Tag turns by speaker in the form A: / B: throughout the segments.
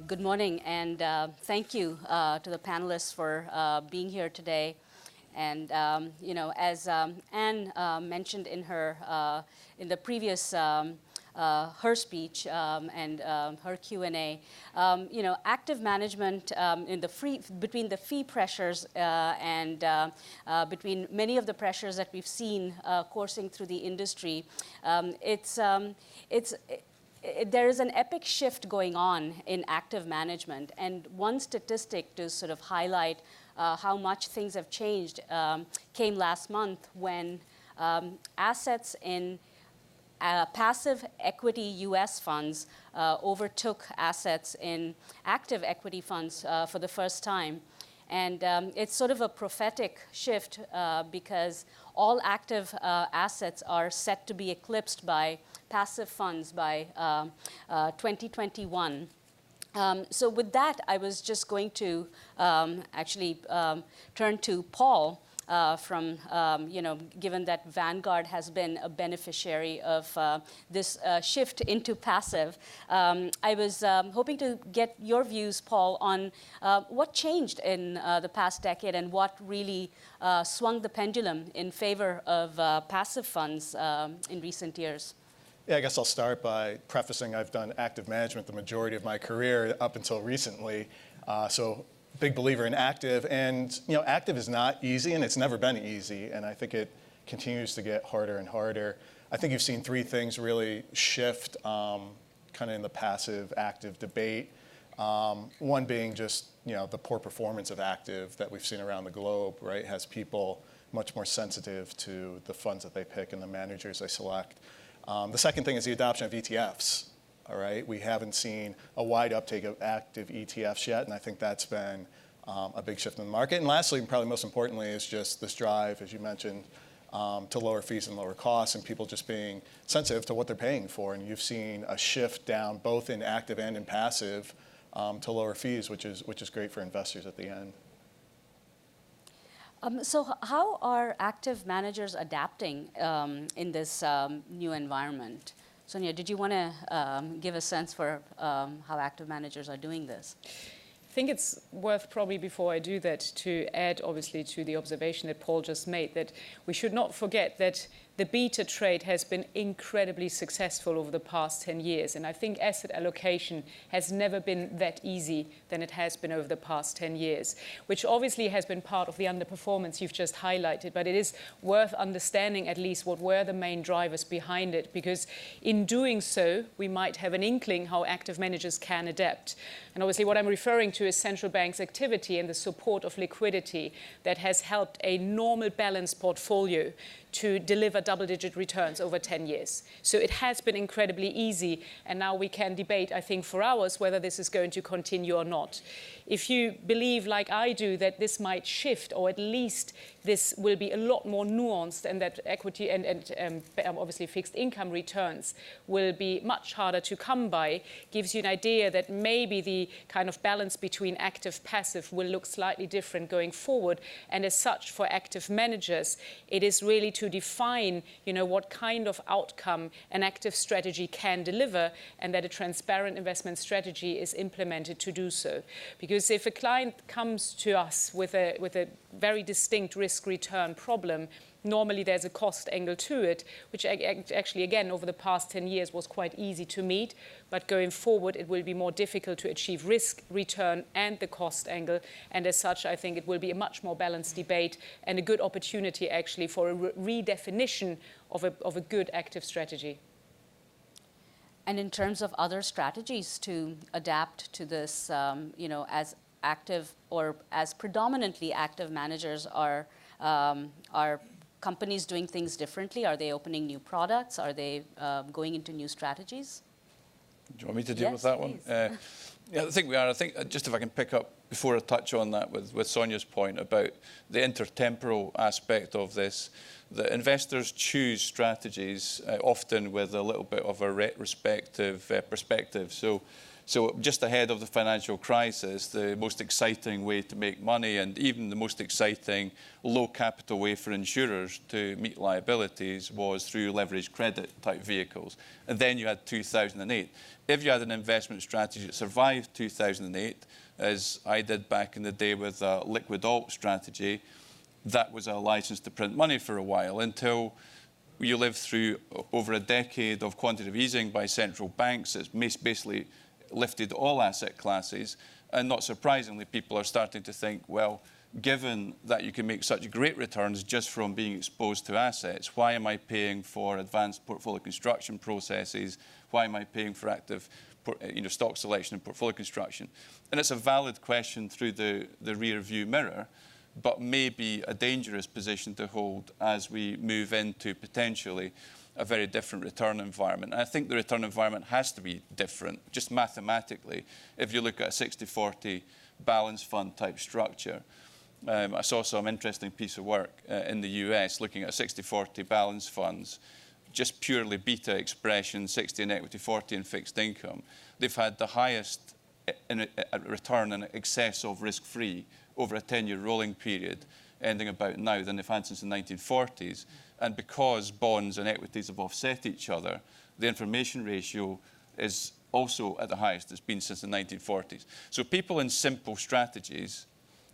A: Good morning, and thank you to the panelists for being here today. And as Anne mentioned in in the previous her speech and her Q&A, active management between the fee pressures and between many of the pressures that we've seen coursing through the industry, there is an epic shift going on in active management. And one statistic to sort of highlight how much things have changed came last month when assets in passive equity US funds overtook assets in active equity funds for the first time. And it's sort of a prophetic shift because all active assets are set to be eclipsed by passive funds by 2021. So with that, I was just going to actually turn to Paul given that Vanguard has been a beneficiary of this shift into passive. I was hoping to get your views, Paul, on what changed in the past decade and what really swung the pendulum in favor of passive funds in recent years.
B: Yeah, I guess I'll start by prefacing I've done active management the majority of my career up until recently. So big believer in active, and active is not easy, and it's never been easy, and I think it continues to get harder and harder. I think you've seen three things really shift kind of in the passive active debate. One being just the poor performance of active that we've seen around the globe, right? Has people much more sensitive to the funds that they pick and the managers they select. The second thing is the adoption of ETFs. All right, we haven't seen a wide uptake of active ETFs yet, and I think that's been a big shift in the market. And lastly, and probably most importantly, is just this drive, as you mentioned, to lower fees and lower costs, and people just being sensitive to what they're paying for. And you've seen a shift down both in active and in passive to lower fees, which is great for investors at the end.
A: So how are active managers adapting in this new environment? Sonja, did you want to give a sense for how active managers are doing this?
C: I think it's worth probably before I do that to add obviously to the observation that Paul just made that we should not forget that the beta trade has been incredibly successful over the past 10 years. And I think asset allocation has never been that easy than it has been over the past 10 years, which obviously has been part of the underperformance you've just highlighted. But it is worth understanding at least what were the main drivers behind it, because in doing so, we might have an inkling how active managers can adapt. And obviously what I'm referring to is central banks' activity and the support of liquidity that has helped a normal balanced portfolio to deliver double-digit returns over 10 years. So it has been incredibly easy, and now we can debate, I think, for hours whether this is going to continue or not. If you believe, like I do, that this might shift, or at least this will be a lot more nuanced, and that equity and obviously fixed income returns will be much harder to come by, gives you an idea that maybe the kind of balance between active passive will look slightly different going forward. And as such, for active managers, it is really to define, what kind of outcome an active strategy can deliver, and that a transparent investment strategy is implemented to do so. Because if a client comes to us with a very distinct risk-return problem, normally there's a cost angle to it, which actually, again, over the past 10 years was quite easy to meet. But going forward, it will be more difficult to achieve risk, return, and the cost angle. And as such, I think it will be a much more balanced debate and a good opportunity, actually, for a redefinition of a good active strategy.
A: And in terms of other strategies to adapt to this, as active or as predominantly active managers are companies doing things differently? Are they opening new products? Are they going into new strategies?
D: Do you want me to deal with that one? Yeah, I think we are. I think just if I can pick up before I touch on that with Sonja's point about the intertemporal aspect of this, that investors choose strategies often with a little bit of a retrospective perspective. So So just ahead of the financial crisis, the most exciting way to make money and even the most exciting low capital way for insurers to meet liabilities was through leveraged credit type vehicles. And then you had 2008. If you had an investment strategy that survived 2008, as I did back in the day with a liquid alt strategy, that was a license to print money for a while until you lived through over a decade of quantitative easing by central banks. It's basically lifted all asset classes, and not surprisingly, people are starting to think, well, given that you can make such great returns just from being exposed to assets, why am I paying for advanced portfolio construction processes? Why am I paying for active stock selection and portfolio construction? And it's a valid question through the rear view mirror, but maybe a dangerous position to hold as we move into potentially a very different return environment. And I think the return environment has to be different, just mathematically. If you look at a 60-40 balance fund type structure, I saw some interesting piece of work in the US looking at 60-40 balance funds, just purely beta expression, 60 in equity, 40 in fixed income. They've had the highest return in excess of risk-free over a 10-year rolling period, ending about now, than they've had since the 1940s. And because bonds and equities have offset each other, the information ratio is also at the highest it's been since the 1940s. So people in simple strategies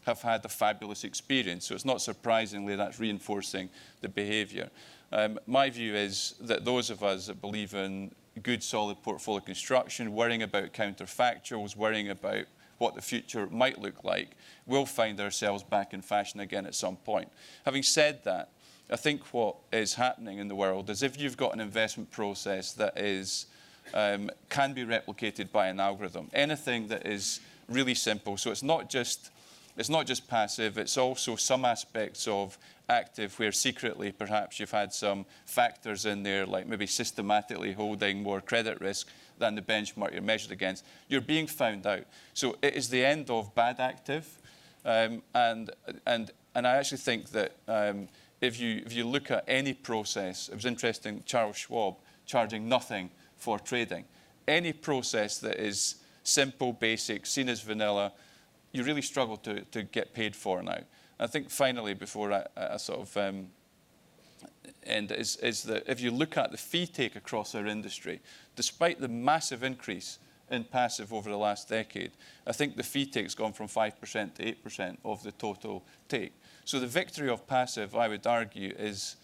D: have had a fabulous experience. So it's not surprisingly that's reinforcing the behaviour. My view is that those of us that believe in good, solid portfolio construction, worrying about counterfactuals, worrying about what the future might look like, will find ourselves back in fashion again at some point. Having said that, I think what is happening in the world is if you've got an investment process that is can be replicated by an algorithm, anything that is really simple. So it's not just passive, it's also some aspects of active where secretly perhaps you've had some factors in there like maybe systematically holding more credit risk than the benchmark you're measured against. You're being found out. So it is the end of bad active. And I actually think that if you look at any process, it was interesting, Charles Schwab charging nothing for trading. Any process that is simple, basic, seen as vanilla, you really struggle to get paid for now. I think finally, before I sort of end, is that if you look at the fee take across our industry, despite the massive increase in passive over the last decade, I think the fee take's gone from 5% to 8% of the total take. So the victory of passive, I would argue, is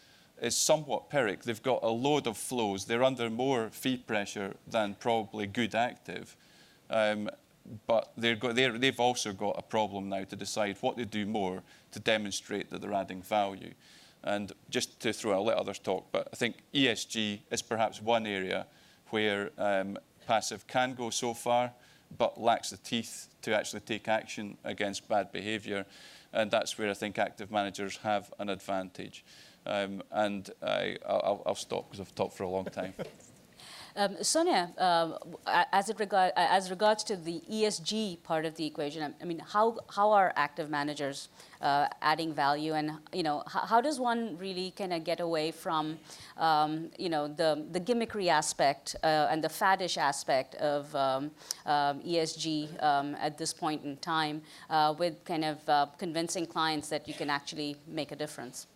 D: somewhat Pyrrhic. They've got a load of flows. They're under more fee pressure than probably good active. But they've also got a problem now to decide what they do more to demonstrate that they're adding value. And just to throw, I'll let others talk, but I think ESG is perhaps one area where passive can go so far, but lacks the teeth to actually take action against bad behaviour. And that's where I think active managers have an advantage. And I'll stop because I've talked for a long time.
A: Sonja, as regards to the ESG part of the equation, I mean, how are active managers adding value, and how does one really kind of get away from the gimmickry aspect and the faddish aspect of ESG at this point in time, with kind of convincing clients that you can actually make a difference?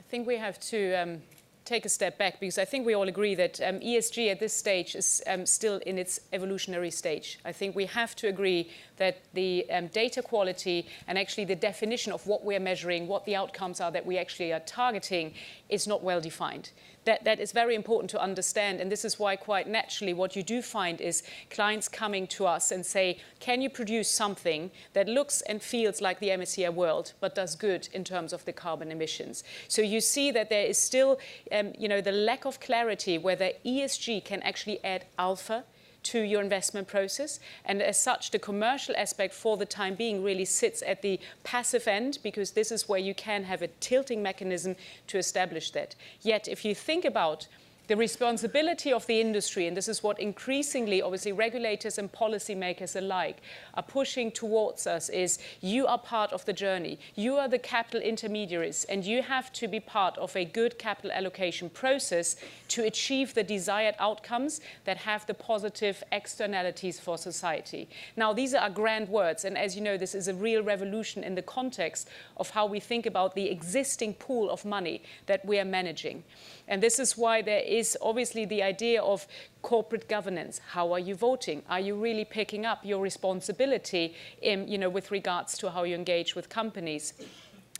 C: I think we have to take a step back, because I think we all agree that ESG at this stage is still in its evolutionary stage. I think we have to agree that the data quality and actually the definition of what we're measuring, what the outcomes are that we actually are targeting, is not well defined. That is very important to understand, and this is why quite naturally what you do find is clients coming to us and say, can you produce something that looks and feels like the MSCI World but does good in terms of the carbon emissions? So you see that there is still the lack of clarity whether ESG can actually add alpha to your investment process. And as such, the commercial aspect for the time being really sits at the passive end, because this is where you can have a tilting mechanism to establish that. Yet, if you think about The responsibility of the industry, and this is what increasingly, obviously, regulators and policymakers alike are pushing towards us, is you are part of the journey. You are the capital intermediaries, and you have to be part of a good capital allocation process to achieve the desired outcomes that have the positive externalities for society. Now, these are grand words, and as you know, this is a real revolution in the context of how we think about the existing pool of money that we are managing. And this is why there is obviously the idea of corporate governance. How are you voting? Are you really picking up your responsibility with regards to how you engage with companies?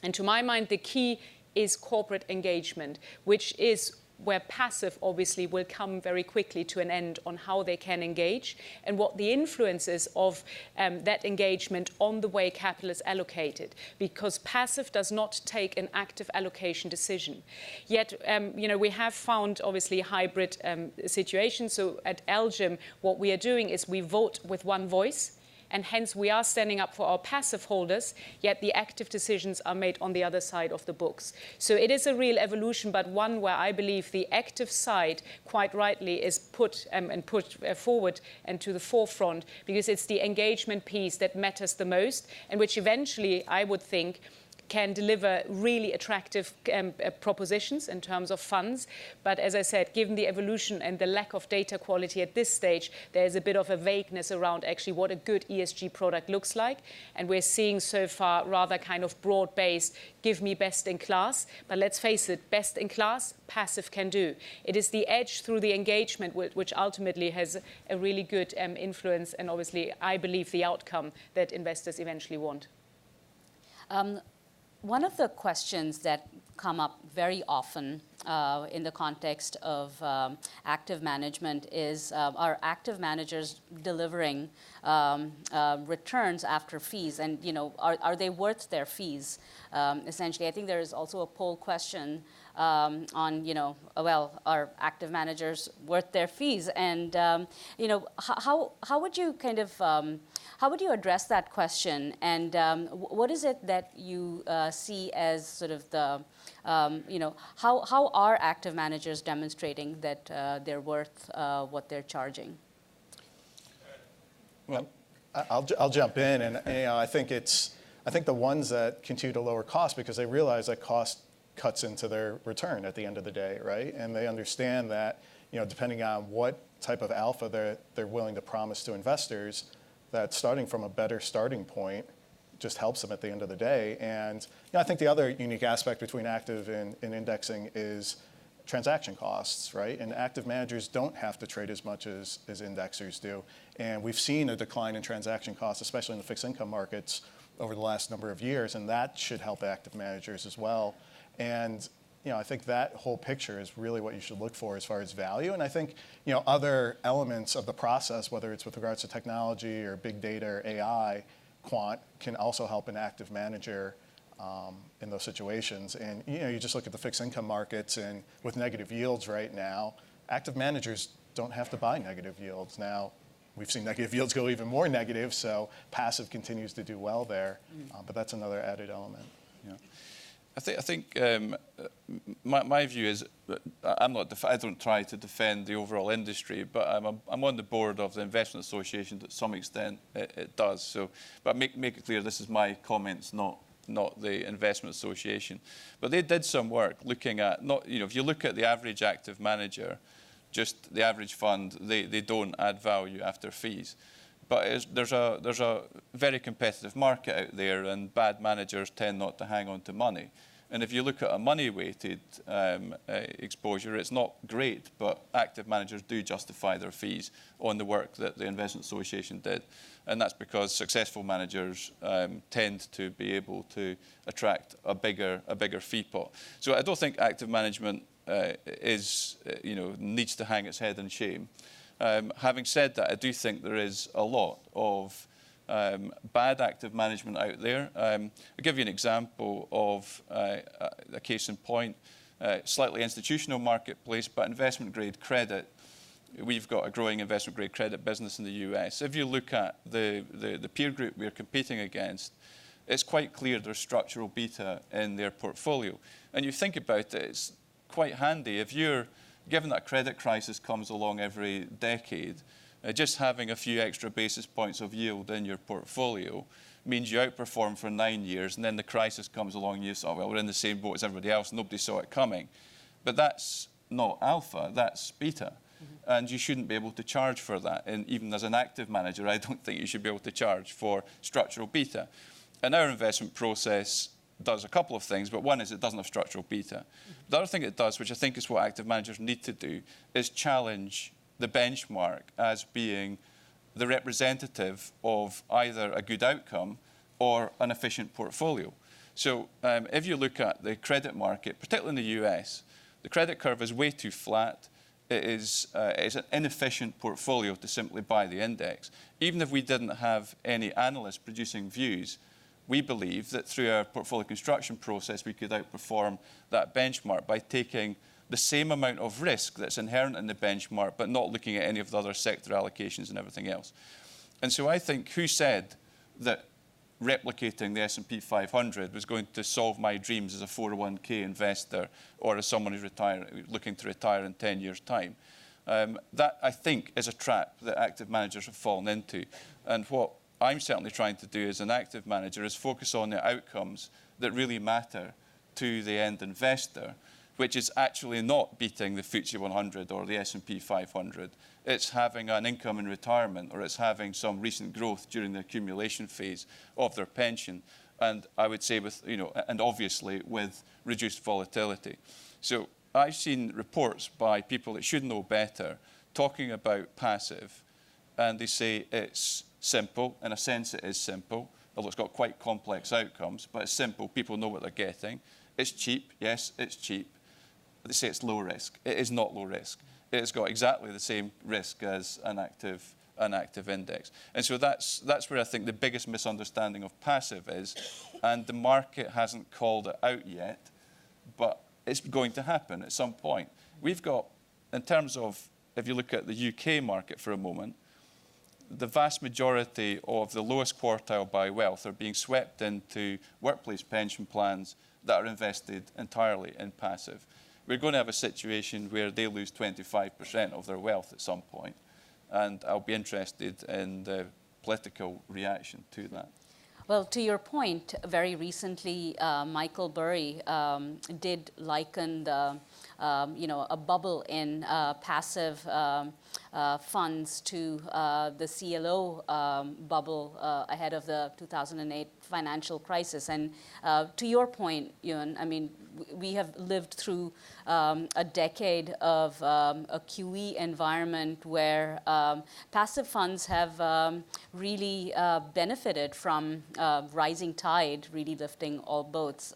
C: And to my mind, the key is corporate engagement, which is where passive obviously will come very quickly to an end on how they can engage and what the influence is of that engagement on the way capital is allocated, because passive does not take an active allocation decision. Yet, we have found obviously hybrid situations. So at LGIM, what we are doing is we vote with one voice, and hence we are standing up for our passive holders, yet the active decisions are made on the other side of the books. So it is a real evolution, but one where I believe the active side, quite rightly, is put forward and to the forefront, because it's the engagement piece that matters the most, and which eventually, I would think, can deliver really attractive propositions in terms of funds. But as I said, given the evolution and the lack of data quality at this stage, there's a bit of a vagueness around actually what a good ESG product looks like. And we're seeing so far rather kind of broad-based, give me best in class. But let's face it, best in class, passive can do. It is the edge through the engagement which ultimately has a really good influence, and obviously, I believe, the outcome that investors eventually want.
A: One of the questions that come up very often in the context of active management is, are active managers delivering returns after fees? And, are they worth their fees? Essentially, I think there is also a poll question on, are active managers worth their fees? And, how would you kind of, how would you address that question? And what is it that you see as sort of the, how are active managers demonstrating that they're worth what they're charging?
B: Well, I'll jump in, and I think the ones that continue to lower costs because they realize that cost cuts into their return at the end of the day, right? And they understand that, depending on what type of alpha they're willing to promise to investors, that starting from a better starting point just helps them at the end of the day. And I think the other unique aspect between active and indexing is transaction costs, right? And active managers don't have to trade as much as indexers do. And we've seen a decline in transaction costs, especially in the fixed income markets over the last number of years, and that should help active managers as well. And I think that whole picture is really what you should look for as far as value. And I think other elements of the process, whether it's with regards to technology or big data or AI, quant, can also help an active manager in those situations. And you just look at the fixed income markets, and with negative yields right now, active managers don't have to buy negative yields. Now, we've seen negative yields go even more negative, so passive continues to do well there. But that's another added element.
D: Yeah. I think my view is I don't try to defend the overall industry, but I'm on the board of the Investment Association to some extent. It does so, but make it clear this is my comments, not the Investment Association. But they did some work looking at if you look at the average active manager, just the average fund, they don't add value after fees. But there's a very competitive market out there, and bad managers tend not to hang on to money. And if you look at a money-weighted exposure, it's not great, but active managers do justify their fees on the work that the Investment Association did. And that's because successful managers tend to be able to attract a bigger fee pot. So I don't think active management needs to hang its head in shame. Having said that, I do think there is a lot of bad active management out there. I'll give you an example of a case in point, slightly institutional marketplace, but investment grade credit. We've got a growing investment grade credit business in the US. If you look at the peer group we're competing against, it's quite clear there's structural beta in their portfolio. And you think about it, it's quite handy if you're given that a credit crisis comes along every decade, just having a few extra basis points of yield in your portfolio means you outperform for 9 years, and then the crisis comes along and you say, oh, well, we're in the same boat as everybody else, nobody saw it coming. But that's not alpha, that's beta. And you shouldn't be able to charge for that. And even as an active manager, I don't think you should be able to charge for structural beta. And our investment process does a couple of things, but one is it doesn't have structural beta. The other thing it does, which I think is what active managers need to do, is challenge the benchmark as being the representative of either a good outcome or an efficient portfolio. So if you look at the credit market, particularly in the US, the credit curve is way too flat. It's an inefficient portfolio to simply buy the index. Even if we didn't have any analysts producing views, we believe that through our portfolio construction process, we could outperform that benchmark by taking the same amount of risk that's inherent in the benchmark, but not looking at any of the other sector allocations and everything else. And so I think, who said that replicating the S&P 500 was going to solve my dreams as a 401k investor or as someone who's looking to retire in 10 years' time? That, I think, is a trap that active managers have fallen into. And what I'm certainly trying to do as an active manager is focus on the outcomes that really matter to the end investor, which is actually not beating the FTSE 100 or the S&P 500. It's having an income in retirement, or it's having some recent growth during the accumulation phase of their pension. And I would say and obviously with reduced volatility. So I've seen reports by people that should know better talking about passive, and they say it's simple. In a sense, it is simple, although it's got quite complex outcomes, but it's simple. People know what they're getting. It's cheap. Yes, it's cheap. They say it's low risk. It is not low risk. It's got exactly the same risk as an active index. And so that's where I think the biggest misunderstanding of passive is, and the market hasn't called it out yet, but it's going to happen at some point. We've got, in terms of, if you look at the UK market for a moment, the vast majority of the lowest quartile by wealth are being swept into workplace pension plans that are invested entirely in passive. We're going to have a situation where they lose 25% of their wealth at some point, and I'll be interested in the political reaction to that.
A: Well, to your point, very recently, Michael Burry did liken the, a bubble in passive funds to the CLO bubble ahead of the 2008 financial crisis. And to your point, Euan, I mean, we have lived through a decade of a QE environment where passive funds have really benefited from rising tide, really lifting all boats.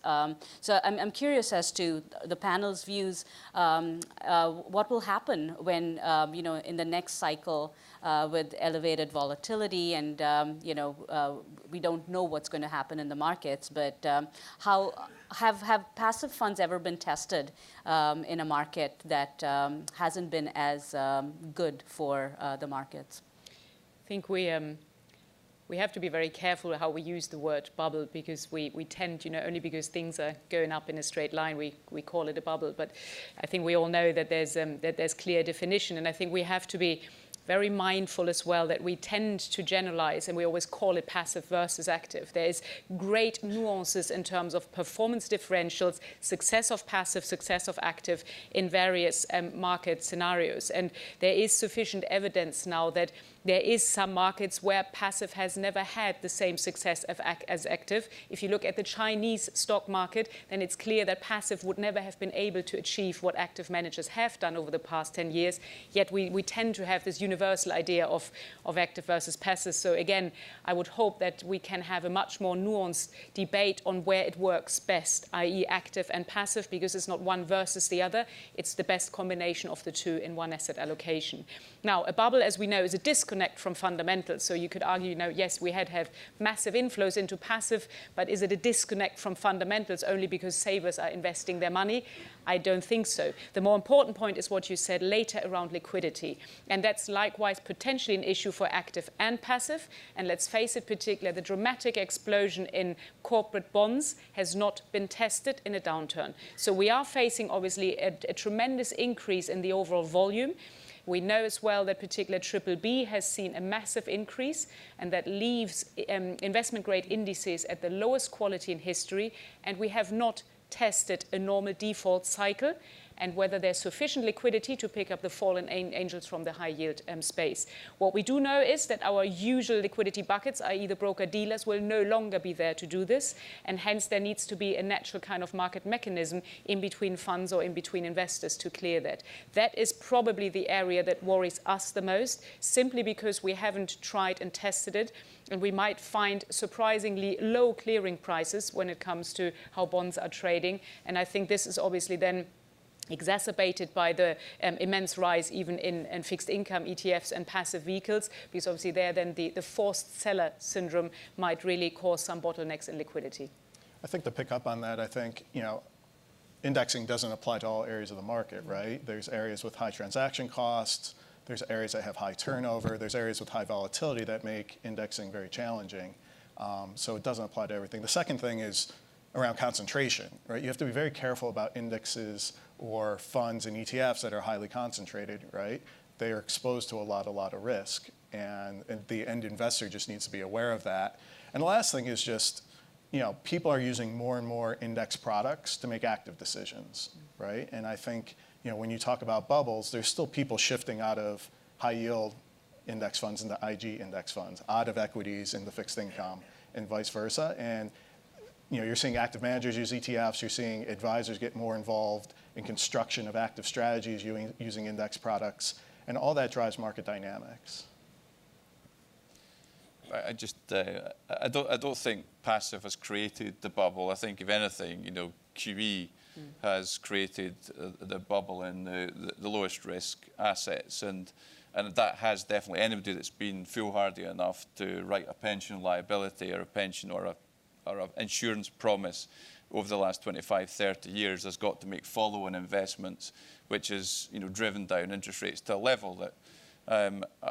A: So I'm curious as to the panel's views. What will happen when, in the next cycle with elevated volatility and, we don't know what's going to happen in the markets, but how have passive funds ever been tested in a market that hasn't been as good for the markets?
C: I think we have to be very careful how we use the word bubble, because we tend, only because things are going up in a straight line, we call it a bubble. But I think we all know that there's clear definition, and I think we have to be very mindful as well that we tend to generalize, and we always call it passive versus active. There's great nuances in terms of performance differentials, success of passive, success of active in various market scenarios. And there is sufficient evidence now that there is some markets where passive has never had the same success as active. If you look at the Chinese stock market, then it's clear that passive would never have been able to achieve what active managers have done over the past 10 years. Yet we tend to have this universal idea of active versus passive. So again, I would hope that we can have a much more nuanced debate on where it works best, i.e. active and passive, because it's not one versus the other. It's the best combination of the two in one asset allocation. Now, a bubble, as we know, is a discount disconnect from fundamentals. So you could argue, yes, we had to have massive inflows into passive, but is it a disconnect from fundamentals only because savers are investing their money? I don't think so. The more important point is what you said later around liquidity. And that's likewise potentially an issue for active and passive. And let's face it, particularly the dramatic explosion in corporate bonds has not been tested in a downturn. So we are facing, obviously, a tremendous increase in the overall volume. We know as well that particular BBB has seen a massive increase, and that leaves investment-grade indices at the lowest quality in history, and we have not tested a normal default cycle and whether there's sufficient liquidity to pick up the fallen angels from the high yield space. What we do know is that our usual liquidity buckets, i.e. the broker-dealers, will no longer be there to do this, and hence there needs to be a natural kind of market mechanism in between funds or in between investors to clear that. That is probably the area that worries us the most, simply because we haven't tried and tested it, and we might find surprisingly low clearing prices when it comes to how bonds are trading. And I think this is obviously then exacerbated by the immense rise even in fixed income ETFs and passive vehicles, because obviously there then the forced seller syndrome might really cause some bottlenecks in liquidity.
B: I think to pick up on that, I think, indexing doesn't apply to all areas of the market, right? There's areas with high transaction costs, there's areas that have high turnover, there's areas with high volatility that make indexing very challenging. So it doesn't apply to everything. The second thing is around concentration, right? You have to be very careful about indexes or funds and ETFs that are highly concentrated, right? They are exposed to a lot of risk, and the end investor just needs to be aware of that. And the last thing is just, people are using more and more index products to make active decisions, right? And I think, when you talk about bubbles, there's still people shifting out of high yield index funds into IG index funds, out of equities into fixed income, and vice versa. And you're seeing active managers use ETFs, you're seeing advisors get more involved in construction of active strategies using index products, and all that drives market dynamics.
D: I don't think passive has created the bubble. I think if anything, QE has created the bubble in the lowest risk assets, and that has definitely, anybody that's been foolhardy enough to write a pension liability or a pension or an insurance promise over the last 25, 30 years has got to make follow-on investments, which has driven down interest rates to a level that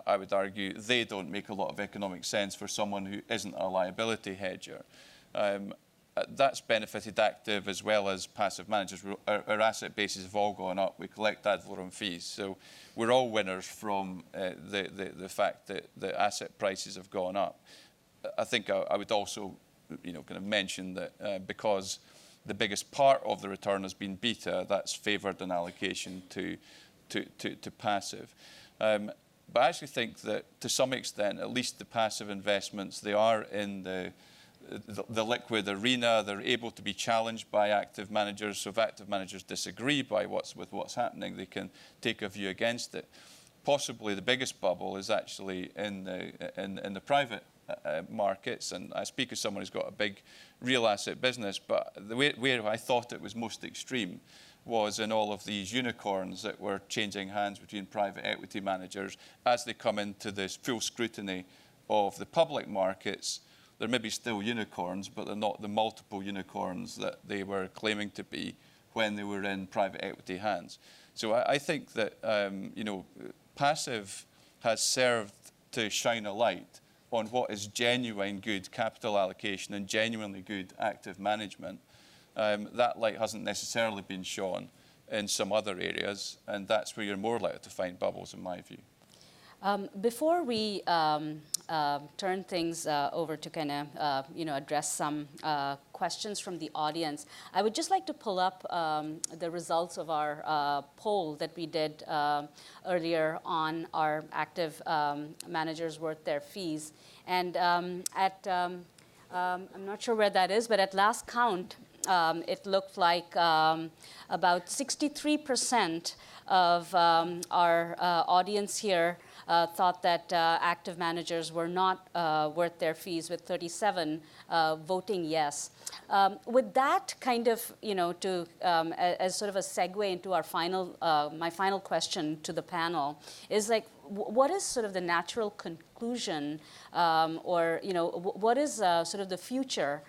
D: I would argue they don't make a lot of economic sense for someone who isn't a liability hedger. That's benefited active as well as passive managers. Our asset bases have all gone up. We collect ad valorem fees. So we're all winners from the fact that the asset prices have gone up. I think I would also kind of mention that because the biggest part of the return has been beta, that's favoured an allocation to passive. But I actually think that to some extent, at least the passive investments, they are in the liquid arena. They're able to be challenged by active managers. So if active managers disagree with what's happening, they can take a view against it. Possibly the biggest bubble is actually in the private markets, and I speak as someone who's got a big real asset business, but where I thought it was most extreme was in all of these unicorns that were changing hands between private equity managers as they come into this full scrutiny of the public markets. They're maybe still unicorns, but they're not the multiple unicorns that they were claiming to be when they were in private equity hands. So I think that passive has served to shine a light on what is genuine good capital allocation and genuinely good active management. That light hasn't necessarily been shone in some other areas, and that's where you're more likely to find bubbles, in my view.
A: Before we turn things over to kind of address some questions from the audience, I would just like to pull up the results of our poll that we did earlier on our active managers worth their fees. And I'm not sure where that is, but at last count, it looked like about 63% of our audience here thought that active managers were not worth their fees, with 37 voting yes. With that kind of, as sort of a segue into our my final question to the panel, is like, what is sort of the natural conclusion, or what is sort of the future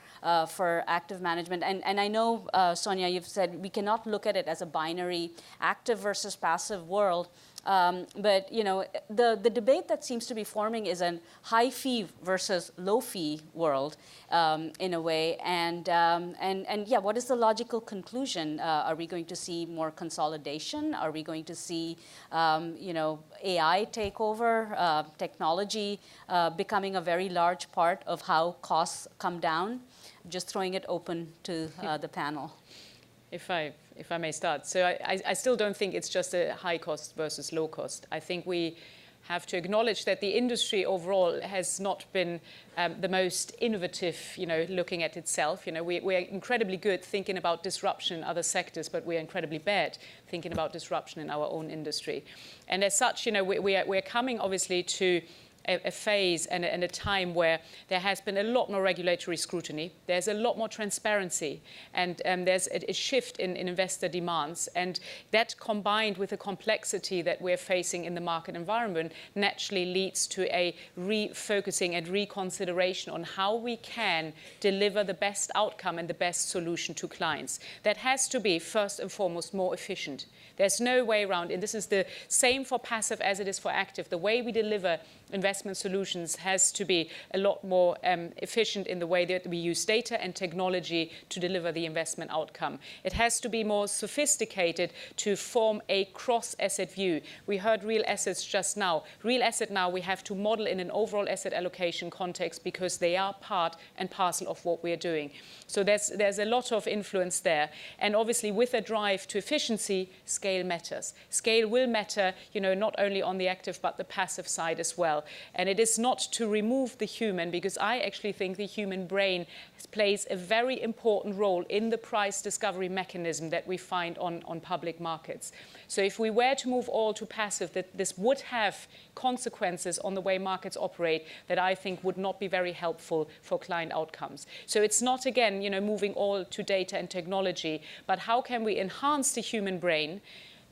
A: for active management? And I know, Sonja, you've said we cannot look at it as a binary active versus passive world. But the debate that seems to be forming is a high fee versus low fee world, in a way. And yeah, what is the logical conclusion? Are we going to see more consolidation? Are we going to see AI take over, technology becoming a very large part of how costs come down? Just throwing it open to the panel.
C: If I may start. So I still don't think it's just a high cost versus low cost. I think we have to acknowledge that the industry overall has not been the most innovative, looking at itself. We're incredibly good thinking about disruption in other sectors, but we're incredibly bad thinking about disruption in our own industry. And as such, we're coming obviously to a phase and a time where there has been a lot more regulatory scrutiny. There's a lot more transparency, and there's a shift in investor demands. And that, combined with the complexity that we're facing in the market environment, naturally leads to a refocusing and reconsideration on how we can deliver the best outcome and the best solution to clients. That has to be, first and foremost, more efficient. There's no way around it. And this is the same for passive as it is for active. The way we deliver investment solutions has to be a lot more efficient in the way that we use data and technology to deliver the investment outcome. It has to be more sophisticated to form a cross-asset view. We heard real assets just now. Real asset now we have to model in an overall asset allocation context because they are part and parcel of what we're doing. So there's a lot of influence there. And obviously with a drive to efficiency, scale matters. Scale will matter, not only on the active but the passive side as well. And it is not to remove the human, because I actually think the human brain plays a very important role in the price discovery mechanism that we find on public markets. So if we were to move all to passive, that this would have consequences on the way markets operate that I think would not be very helpful for client outcomes. So it's not, again, moving all to data and technology, but how can we enhance the human brain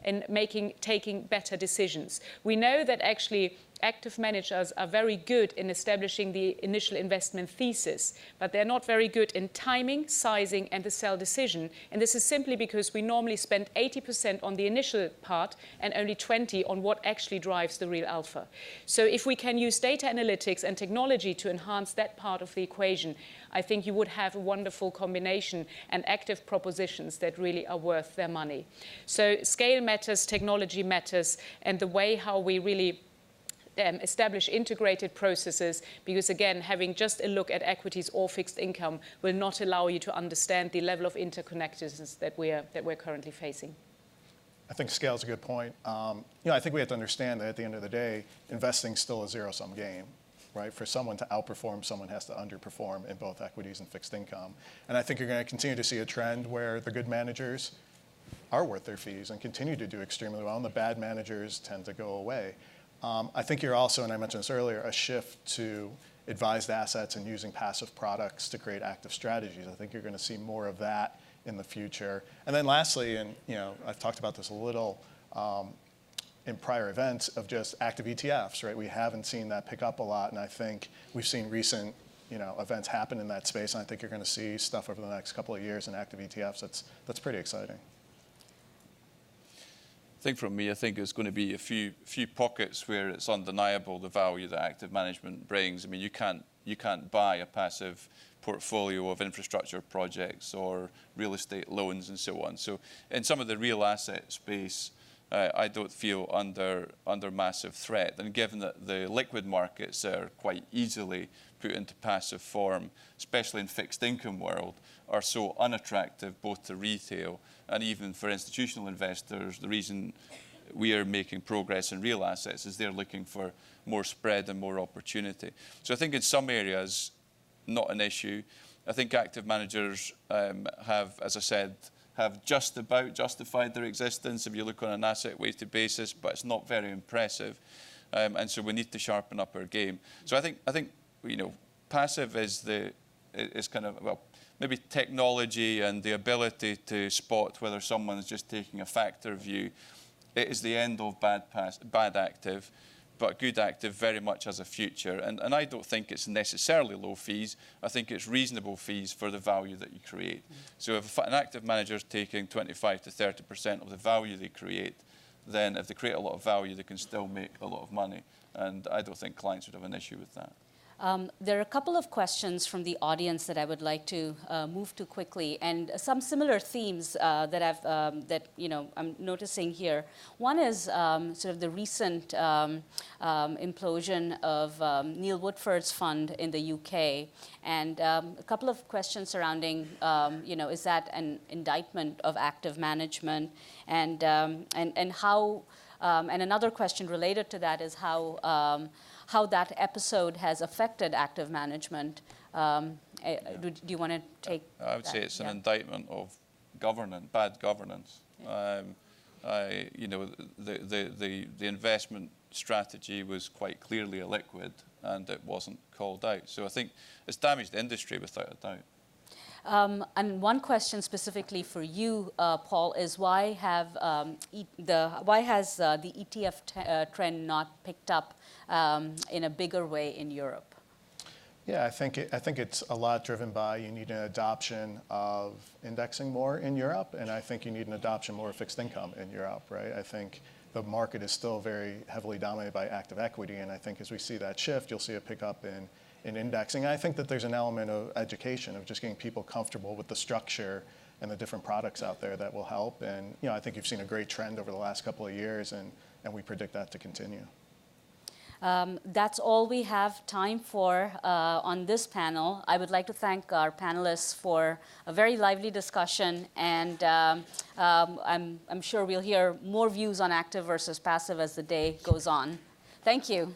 C: in taking better decisions? We know that actually active managers are very good in establishing the initial investment thesis, but they're not very good in timing, sizing, and the sell decision. And this is simply because we normally spend 80% on the initial part and only 20% on what actually drives the real alpha. So if we can use data analytics and technology to enhance that part of the equation, I think you would have a wonderful combination and active propositions that really are worth their money. So scale matters, technology matters, and the way how we really establish integrated processes, because again, having just a look at equities or fixed income will not allow you to understand the level of interconnectedness that we're currently facing.
B: I think scale is a good point. I think we have to understand that at the end of the day, investing is still a zero-sum game, right? For someone to outperform, someone has to underperform in both equities and fixed income. And I think you're going to continue to see a trend where the good managers are worth their fees and continue to do extremely well, and the bad managers tend to go away. I think you're also, and I mentioned this earlier, a shift to advised assets and using passive products to create active strategies. I think you're going to see more of that in the future. And then lastly, and I've talked about this a little in prior events, of just active ETFs, right? We haven't seen that pick up a lot, and I think we've seen recent events happen in that space, and I think you're going to see stuff over the next couple of years in active ETFs that's pretty exciting.
D: I think from me, I think it's going to be a few pockets where it's undeniable the value that active management brings. I mean, you can't buy a passive portfolio of infrastructure projects or real estate loans and so on. So in some of the real asset space, I don't feel under massive threat. And given that the liquid markets are quite easily put into passive form, especially in fixed income world, are so unattractive both to retail and even for institutional investors. The reason we are making progress in real assets is they're looking for more spread and more opportunity. So I think in some areas, not an issue. I think active managers have, as I said, have just about justified their existence if you look on an asset-weighted basis, but it's not very impressive. And so we need to sharpen up our game. So I think passive is kind of, well, maybe technology and the ability to spot whether someone's just taking a factor view. It is the end of bad active. but good active very much has a future. And I don't think it's necessarily low fees. I think it's reasonable fees for the value that you create. So if an active manager is taking 25 to 30% of the value they create, then if they create a lot of value, they can still make a lot of money. And I don't think clients would have an issue with that.
A: There are a couple of questions from the audience that I would like to move to quickly, and some similar themes that I'm noticing here. One is sort of the recent implosion of Neil Woodford's fund in the UK, and a couple of questions surrounding, is that an indictment of active management, and how, and another question related to that is how that episode has affected active management. Do you want to take
D: I would say it's an indictment of bad governance. The investment strategy was quite clearly illiquid and it wasn't called out. So I think it's damaged the industry without a doubt.
A: And one question specifically for you, Paul, is why has the ETF trend not picked up in a bigger way in Europe?
B: Yeah, I think it's a lot driven by you need an adoption of indexing more in Europe, and I think you need an adoption more of fixed income in Europe, right? I think the market is still very heavily dominated by active equity, and I think as we see that shift, you'll see a pickup in indexing. And I think that there's an element of education, of just getting people comfortable with the structure and the different products out there that will help. And I think you've seen a great trend over the last couple of years, and we predict that to continue.
A: That's all we have time for on this panel. I would like to thank our panelists for a very lively discussion, and I'm sure we'll hear more views on active versus passive as the day goes on. Thank you.